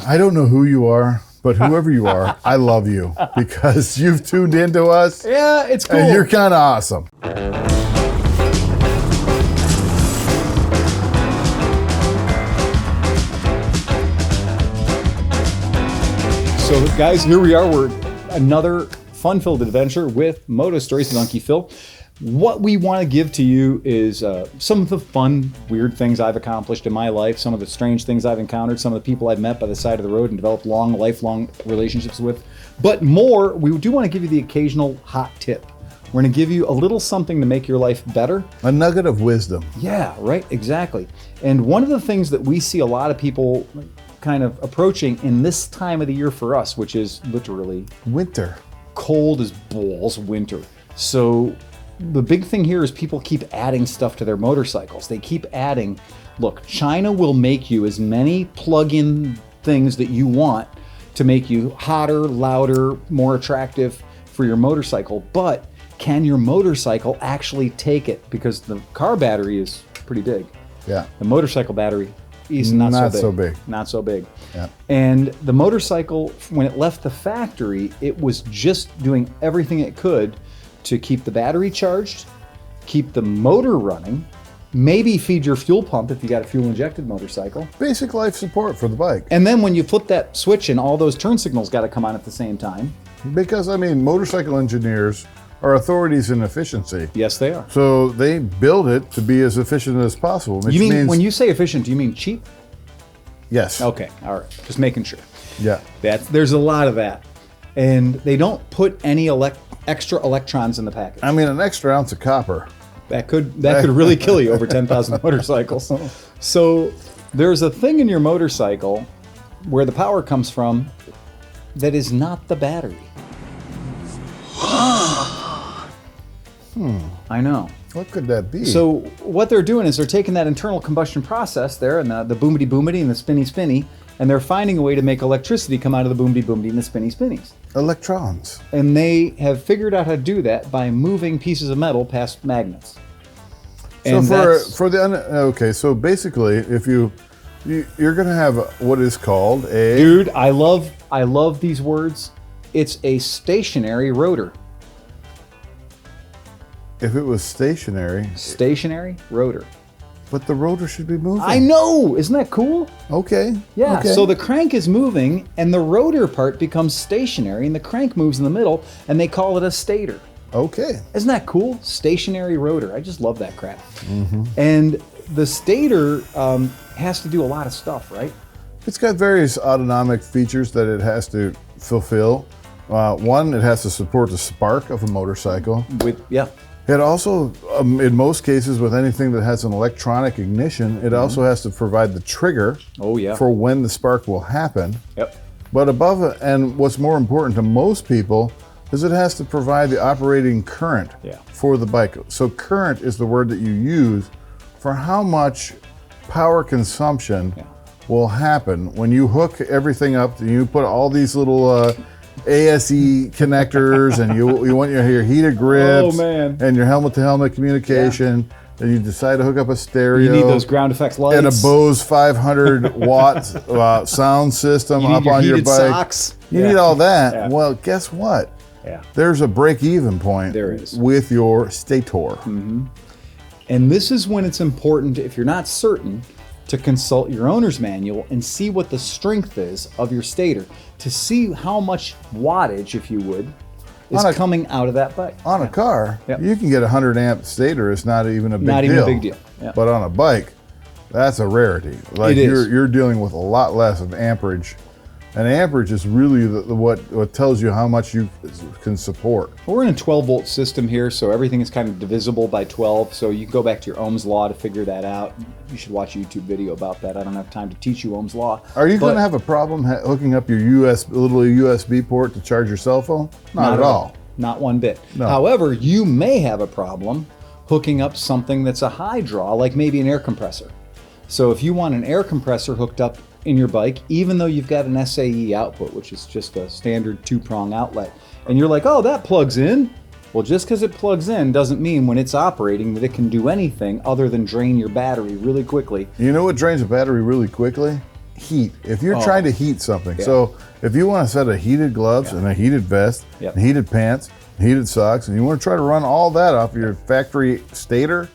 I don't know who you are, but whoever you are, I love you because you've tuned into us. Yeah, it's cool. And you're kind of awesome. So, guys, here we are. We're another fun-filled adventure with Moto Stories with Unkie Phil. What we want to give to you is some of the fun, weird things I've accomplished in my life, some of the strange things I've encountered, some of the people I've met by the side of the road and developed lifelong relationships with. But more, we do want to give you the occasional hot tip. We're going to give you a little something to make your life better. A nugget of wisdom. Yeah, right, exactly. And one of the things that we see a lot of people kind of approaching in this time of the year for us, which is literally winter. Cold as balls winter. So the big thing here is people keep adding stuff to their motorcycles. They keep adding, look, China will make you as many plug-in things that you want to make you hotter, louder, more attractive for your motorcycle, but can your motorcycle actually take it? Because the car battery is pretty big. Yeah. The motorcycle battery is not so big. Not so big. Yeah. And the motorcycle, when it left the factory, it was just doing everything it could to keep the battery charged, keep the motor running, maybe feed your fuel pump if you got a fuel-injected motorcycle. Basic life support for the bike. And then when you flip that switch and all those turn signals got to come on at the same time. Because, I mean, motorcycle engineers are authorities in efficiency. Yes, they are. So they build it to be as efficient as possible. Which You mean, means, when you say efficient, do you mean cheap? Yes. Okay, all right, just making sure. Yeah. There's a lot of that. And they don't put any extra electrons in the package. I mean, an extra ounce of copper. That could really kill you over 10,000 motorcycles. So there's a thing in your motorcycle where the power comes from that is not the battery. I know. What could that be? So what they're doing is they're taking that internal combustion process there and the boomity boomity and the spinny spinny, and they're finding a way to make electricity come out of the boomity boomity and the spinny spinnies. Electrons. And they have figured out how to do that by moving pieces of metal past magnets. So so basically, if you're going to have what is called a... Dude, I love these words. It's a stationary rotor. If it was stationary... Stationary rotor. But the rotor should be moving. I know! Isn't that cool? Okay. Yeah, okay. So the crank is moving, and the rotor part becomes stationary, and the crank moves in the middle, and they call it a stator. Okay. Isn't that cool? Stationary rotor. I just love that crap. Mm-hmm. And the stator has to do a lot of stuff, right? It's got various autonomic features that it has to fulfill. One, it has to support the spark of a motorcycle. It also, in most cases, with anything that has an electronic ignition, it also has to provide the trigger for when the spark will happen. Yep. But above it, and what's more important to most people, is it has to provide the operating current for the bike. So current is the word that you use for how much power consumption will happen when you hook everything up and you put all these little ASE connectors and you want your heated grips and your helmet-to-helmet communication, and you decide to hook up a stereo. You need those ground effects lights. And a Bose 500 watt sound system up on your bike. Socks. You need all that. Yeah. Well, guess what? Yeah. There's a break-even point with your Stator. Mm-hmm. And this is when it's important, if you're not certain, to consult your owner's manual and see what the strength is of your stator, to see how much wattage, if you would, is coming out of that bike. On a car, you can get a 100 amp stator. It's not even a big deal. Not even a big deal. Yeah. But on a bike, that's a rarity. Like you're dealing with a lot less of amperage. And amperage is really what tells you how much you can support. We're in a 12 volt system here, so everything is kind of divisible by 12. So you can go back to your Ohm's law to figure that out. You should watch a YouTube video about that. I don't have time to teach you Ohm's law. Are you going to have a problem hooking up your little USB port to charge your cell phone? Not at all. Not one bit. No. However, you may have a problem hooking up something that's a high draw, like maybe an air compressor. So if you want an air compressor hooked up in your bike, even though you've got an SAE output, which is just a standard 2-prong outlet, and you're like, oh, that plugs in. Well, just because it plugs in doesn't mean when it's operating that it can do anything other than drain your battery really quickly. You know what drains a battery really quickly? heat. If you're trying to heat something, so if you want a set of heated gloves and a heated vest, and heated pants, heated socks, and you want to try to run all that off your factory stator,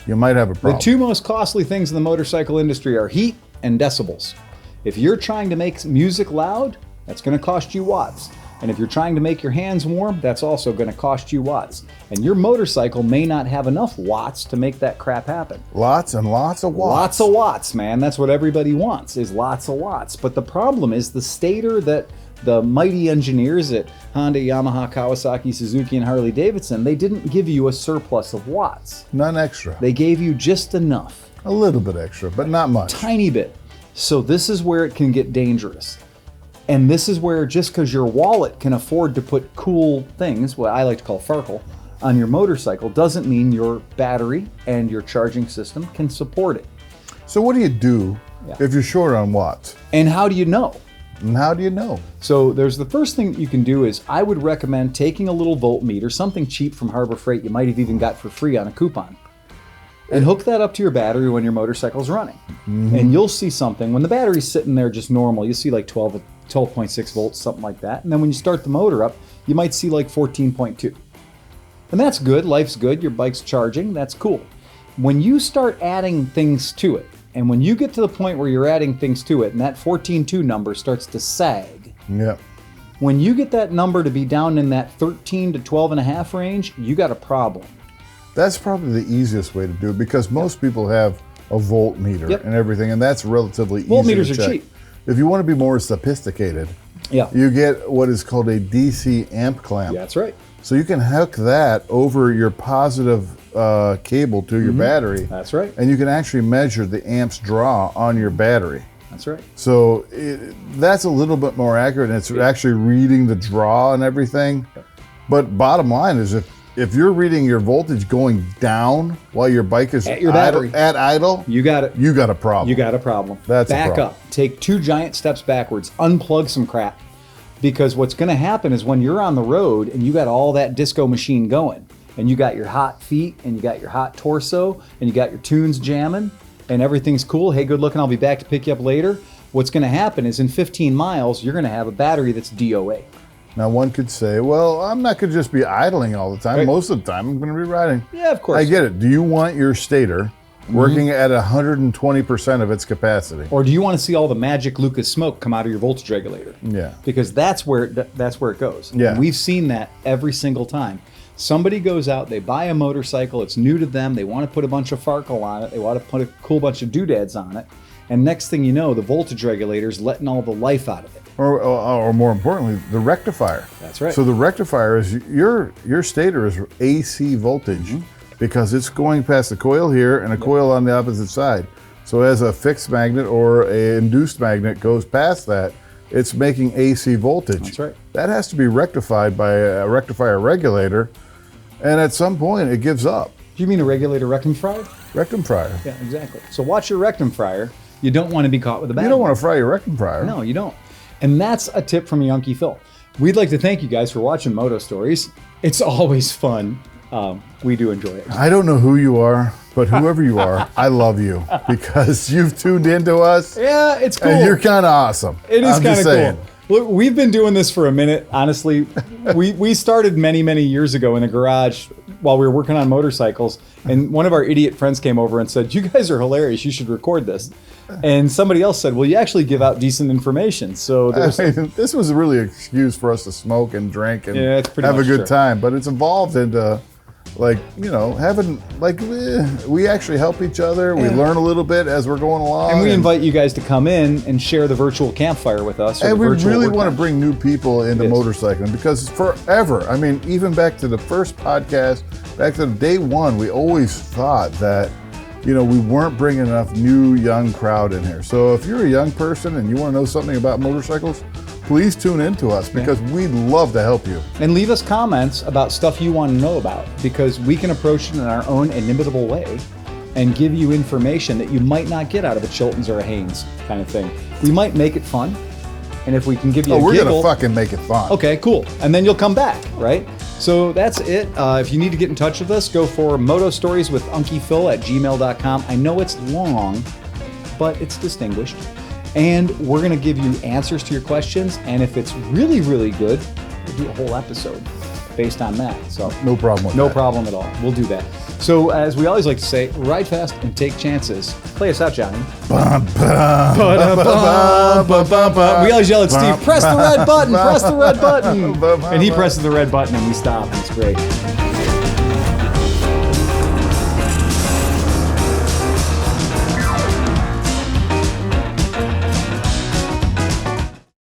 you might have a problem. The two most costly things in the motorcycle industry are heat and decibels. If you're trying to make music loud, that's going to cost you watts. And if you're trying to make your hands warm, that's also going to cost you watts. And your motorcycle may not have enough watts to make that crap happen. Lots and lots of watts. Lots of watts, man. That's what everybody wants, is lots of watts. But the problem is the stator that the mighty engineers at Honda, Yamaha, Kawasaki, Suzuki, and Harley Davidson, they didn't give you a surplus of watts. None extra. They gave you just enough. A little bit extra, but not much. Tiny bit. So this is where it can get dangerous. And this is where, just because your wallet can afford to put cool things, what I like to call farkle, on your motorcycle, doesn't mean your battery and your charging system can support it. So what do you do if you're short on watts? And how do you know? And how do you know? So there's the first thing you can do is I would recommend taking a little voltmeter, something cheap from Harbor Freight you might have even got for free on a coupon, and hook that up to your battery when your motorcycle's running. And you'll see something. When the battery's sitting there just normal, you see like 12.6 volts, something like that. And then when you start the motor up, you might see like 14.2. And that's good. Life's good. Your bike's charging. That's cool. When you start adding things to it, and when you get to the point where you're adding things to it, and that 14.2 number starts to sag, when you get that number to be down in that 13 to 12.5 range, you got a problem. That's probably the easiest way to do it, because most people have a voltmeter and everything, and that's relatively easy to check. Voltmeters are cheap. If you want to be more sophisticated, you get what is called a DC amp clamp. Yeah, that's right. So you can hook that over your positive cable to your battery. That's right. And you can actually measure the amps draw on your battery. That's right. So that's a little bit more accurate, and it's actually reading the draw and everything. But bottom line is, if you're reading your voltage going down while your bike is at your battery at idle, you got it. You got a problem. You got a problem. That's a Back problem. up. Take 2 giant steps backwards. Unplug some crap. Because what's going to happen is when you're on the road and you got all that disco machine going, and you got your hot feet and you got your hot torso and you got your tunes jamming and everything's cool. Hey, good looking. I'll be back to pick you up later. What's going to happen is in 15 miles, you're going to have a battery that's DOA. Now, one could say, well, I'm not going to just be idling all the time. Right. Most of the time, I'm going to be riding. Yeah, of course. I get it. Do you want your stator working at 120% of its capacity? Or do you want to see all the magic Lucas smoke come out of your voltage regulator? Yeah. Because that's where it goes. Yeah. And we've seen that every single time. Somebody goes out, they buy a motorcycle, it's new to them, they want to put a bunch of farkle on it, they want to put a cool bunch of doodads on it, and next thing you know, the voltage regulator's letting all the life out of it. Or more importantly, the rectifier. That's right. So the rectifier is your stator is AC voltage because it's going past the coil here and a coil on the opposite side. So as a fixed magnet or an induced magnet goes past that, it's making AC voltage. That's right. That has to be rectified by a rectifier regulator, and at some point it gives up. Do you mean a regulator rectum fryer? Rectum fryer. Yeah, exactly. So watch your rectum fryer. You don't want to be caught with a bad You don't want to fry your rectum fryer. No, you don't. And that's a tip from Unkie Phil. We'd like to thank you guys for watching Moto Stories. It's always fun. We do enjoy it. I don't know who you are, but whoever you are, I love you because you've tuned into us. Yeah, it's cool. And you're kind of awesome. It is kind of saying. cool. Look, we've been doing this for a minute. Honestly, we started many, many years ago in the garage while we were working on motorcycles. And one of our idiot friends came over and said, "You guys are hilarious. You should record this." And somebody else said, "Well, you actually give out decent information." So this was really an excuse for us to smoke and drink and have a good time. But it's evolved into, like, you know, having, like, we actually help each other. We learn a little bit as we're going along. And we invite you guys to come in and share the virtual campfire with us. And we really want to bring new people into motorcycling because forever, I mean, even back to the first podcast, back to day one, we always thought that, you know, we weren't bringing enough new young crowd in here. So if you're a young person and you want to know something about motorcycles, please tune into us because we'd love to help you. And leave us comments about stuff you want to know about, because we can approach it in our own inimitable way and give you information that you might not get out of a Chilton's or a Haynes kind of thing. We might make it fun, and if we can give you a we're giggle, gonna fucking make it fun. Okay, cool. And then you'll come back, right? So that's it. If you need to get in touch with us, go for Moto Stories with Unkie Phil at gmail.com. I know it's long, but it's distinguished. And we're going to give you answers to your questions. And if it's really, really good, we'll do a whole episode based on that. So no problem with no that. problem at all. We'll do that. So as we always like to say, ride fast and take chances. Play us out, Johnny. We always yell at Steve, press the red button, press the red button. And he presses the red button and we stop. It's great.